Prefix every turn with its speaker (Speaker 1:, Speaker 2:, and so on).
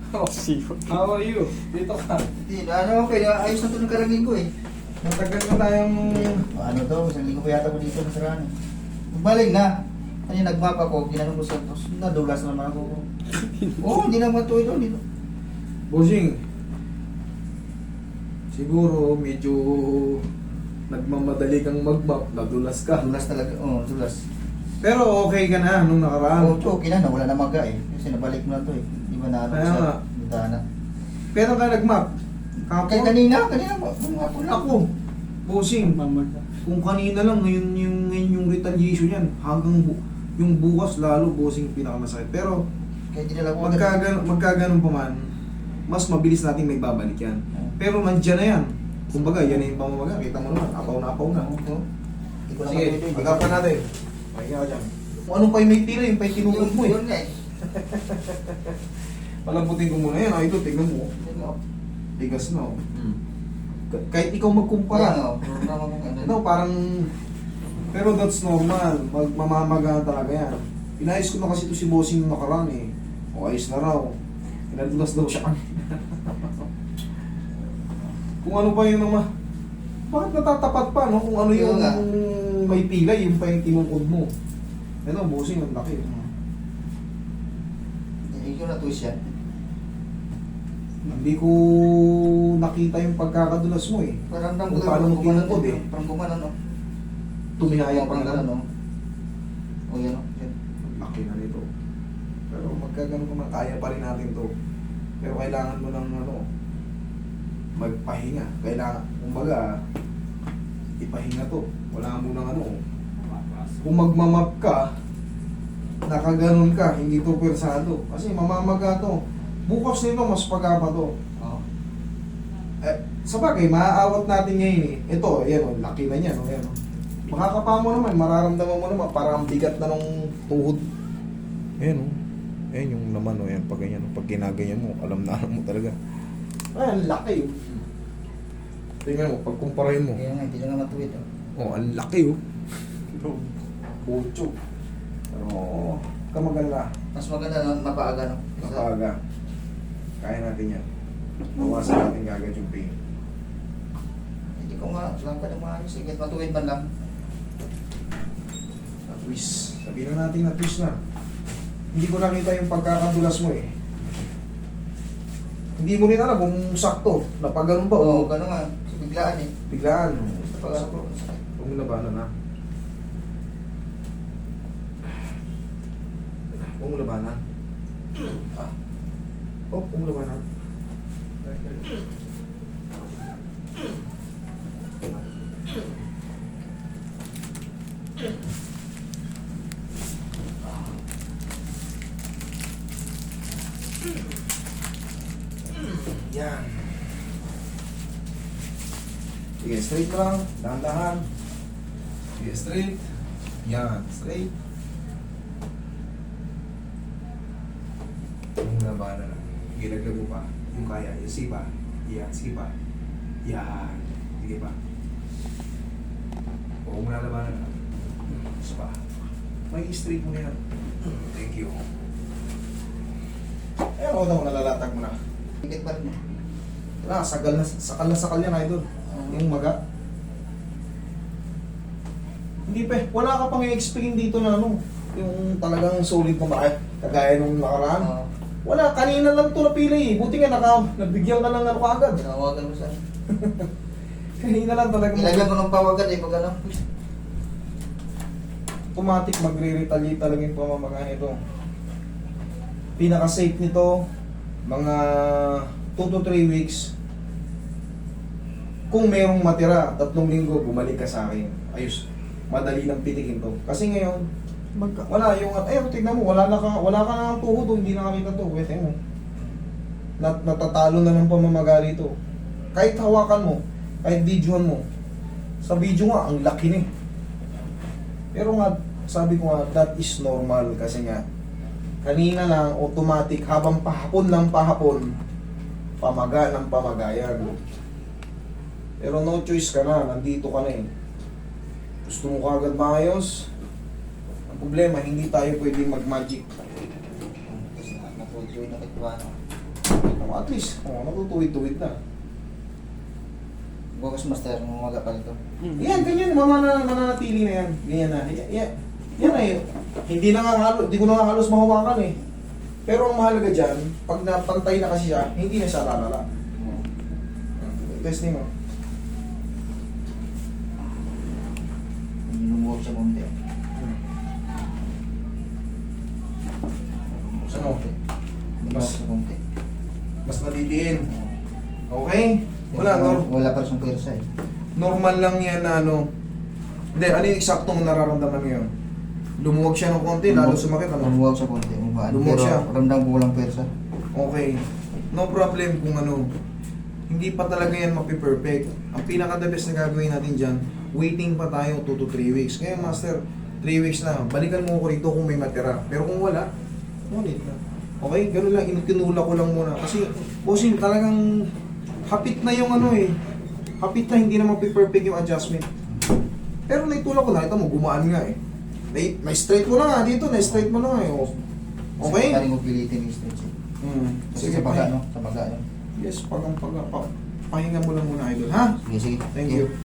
Speaker 1: How are you? Dito ka.
Speaker 2: Hindi, okay, ayos na ito ng karang linggo eh.
Speaker 1: Matagal na tayong...
Speaker 2: Ano daw, isang linggo pa yata ko dito nasaraan eh. Bumalik na. Ano nag-map ako, ginanong ko sa tapos nadulas naman ako. Oo, hindi naman ito ito dito.
Speaker 1: Bossing, siguro medyo nagmamadali kang mag-map, nadulas ka.
Speaker 2: Dulas talaga, dulas.
Speaker 1: Pero okay ka na nung nakaraan.
Speaker 2: Okay na, wala na maga eh. Kasi nabalik mo na ito eh. Di ba na ano
Speaker 1: Kaya nga.
Speaker 2: sa bintana.
Speaker 1: Pero ka nag-map.
Speaker 2: Kaya kanina mo, ako na.
Speaker 1: Ako, bossing, kung kanina lang, ngayon yung retaliation yan, hanggang yung bukas lalo, bossing, pinakamasakit. Pero,
Speaker 2: Kaya di nila ko
Speaker 1: magkaganon pa man, mas mabilis natin may babalik yan. Pero nandyan na yan. Kumbaga, yan na yung pamamaga. Kita mo naman, apaw na apaw na. Sige, pag-apan natin. Pahinga ka dyan. Kung anong pa yung may tira, yung pa yung tinukod mo eh.
Speaker 2: Yun nga eh.
Speaker 1: Palambutin ko muna yan. Ah, ito, tignan mo. Bigas na oh. Kahit ikaw magkumpara. Ito, parang... Pero that's normal. Magmamamaga talaga yan. Inayos ko na kasi ito si Bossing nung nakaraan eh. O ayos na raw. Pinadulas daw siya. Kung ano pa yun naman. Bakit natatapat pa no? Kung ano yung may pilay, yung pa yung tinukod mo. Ito, Bossing, ang laki.
Speaker 2: Ikaw na to siya.
Speaker 1: Hindi ko nakita yung pagkakadulas mo eh.
Speaker 2: Parang
Speaker 1: Kung paano mo tinukod eh.
Speaker 2: Parang gumanon no?
Speaker 1: Tumihaya pa
Speaker 2: Parang
Speaker 1: nga.
Speaker 2: gano'n no? O yan no?
Speaker 1: Laki na nito. Pero magkagano ko na, kaya pa rin natin to. Pero kailangan mo ng ano, magpahinga. Kailangan, kumbaga, ipahinga to. Wala mo ng ano. Kung magmamap ka, nakaganon ka, hindi to persado. Kasi mamamaga to. Bukas nito, mas pagkapa to.
Speaker 2: Oo.
Speaker 1: Sa bagay, maaawat natin ngayon eh. Ito, ayan o, laki na niya. No? Ayan, o. Makakapa mo naman, mararamdaman mo naman, parang ang bigat na nung tuhod. Ayan o. Ayan yung laman o, ayan, pag ganyan. Pag ginaganyan mo, alam mo talaga. Ayan, laki o. Tingnan mo, pag kumparahin mo.
Speaker 2: Kaya nga, hindi na nga matuwid oh.
Speaker 1: Oh, ang laki o. Bocho. Pero, kamagala.
Speaker 2: Mas maganda na mapaaga no?
Speaker 1: Napaaga. Kaya natin yan. Bawasan natin agad yung pain.
Speaker 2: Hindi ko nga, lang ka na maayos. Sige, matuwid man lang.
Speaker 1: Na-twist. Sabihin na natin na-twist na. Hindi ko nakita yung pagkakadulas mo eh. Hindi mo rin alam kung sakto. Napaganon ba
Speaker 2: Oo,
Speaker 1: o
Speaker 2: gano'n nga. So, biglaan eh.
Speaker 1: biglaan.
Speaker 2: Pag ano ko.
Speaker 1: Kung labanan na. Kung labanan. Ah. Oh, kung labanan. Yan. Sige, straight mo lang. Dahan-dahan. Sige, straight. Yan, straight. Yung labanan na. Ginaglago pa. Yung kaya. Yung sipa. Yan, sipa. Yan. Sige pa. Huwag mo na labanan na. Isa pa. May straight mo na yan. Thank you. Eh, ako daw, nalalatag mo na.
Speaker 2: Higit pa rin.
Speaker 1: Wala, sakal yan, idol. Yung maga. Hindi pa, wala ka pang i-explain dito na ano, yung talagang solid na bakit, kagaya nung nakaraan.
Speaker 2: Oo.
Speaker 1: Wala, kanina lang ito napili eh. Buti nga nabigyan ka ng ano kagad.
Speaker 2: Tinawagan mo sa...
Speaker 1: Kanina lang talaga.
Speaker 2: Ilagyan ko ng pawagan eh, pag ano.
Speaker 1: Automatic magre-retaliate talaga yung pamamaga nito. Pinaka-safe nito, mga 2 to 3 weeks. Kung merong matira, 3 linggo, bumalik ka sa akin. Ayos, madali lang pitikin to. Kasi ngayon, wala yung, tignan mo, wala ka na ng tuhod, hindi na nakita to. Wait, mo. Natatalo na ng pamamaga rito. Kahit hawakan mo, kahit videohan mo, sa video nga, ang laki ni. Pero nga, sabi ko nga, that is normal kasi nga, kanina lang, automatic, habang pahapon lang pahapon, pamaga ng pamagayan. Pero no choice ka na, nandito ka na eh. Gusto mo kagad maayos? Ang problema, hindi tayo pwedeng mag-magic.
Speaker 2: Kasi napuntuin na kitwa no.
Speaker 1: At least, natutuwid-tuwid na.
Speaker 2: Bukas master, umaga pa ito.
Speaker 1: Yan, ganyan, mananatili na yan. Ganyan na. Yan na yun. Hindi ko na nga halos mahawakan eh. Pero ang mahalaga dyan, pag napantay na kasi siya, hindi na siya lalala. Testing mo.
Speaker 2: Lumuwag sa konti.
Speaker 1: Ano?
Speaker 2: Lumuwag sa konti.
Speaker 1: Mas nadidiin. Okay?
Speaker 2: Wala pa siyang persa eh.
Speaker 1: Normal lang yan na ano. Hindi, ano yung eksaktong nararamdaman ngayon? Lumuwag siya ng konti, lalo sumakit ano?
Speaker 2: Lumuwag sa konti.
Speaker 1: Lumuwag siya.
Speaker 2: Ramdam ko walang persa.
Speaker 1: Okay. No problem kung ano. Hindi pa talaga yan mapiperfect. Ang pinaka-the best na gagawin natin dyan, waiting pa tayo 2 to 3 weeks. Kaya master, 3 weeks na. Balikan mo ko rito kung may matira. Pero kung wala, ngunit na. Okay? Ganun lang, tinula ko lang muna. Kasi, bossing, talagang hapit na yung ano eh. Hapit na, hindi na mapiperfect yung adjustment. Pero naitula ko na, ito mo, gumaan nga eh. Na-straight mo na nga dito, na-straight mo na nga eh. Oh. Okay?
Speaker 2: Kasi mo pilitin yung stretch eh. Kasi
Speaker 1: Sige,
Speaker 2: sa baga, no? Sa baga, no?
Speaker 1: Yes, pahinga mo lang muna, idol, ha?
Speaker 2: Sige, sige.
Speaker 1: Thank you.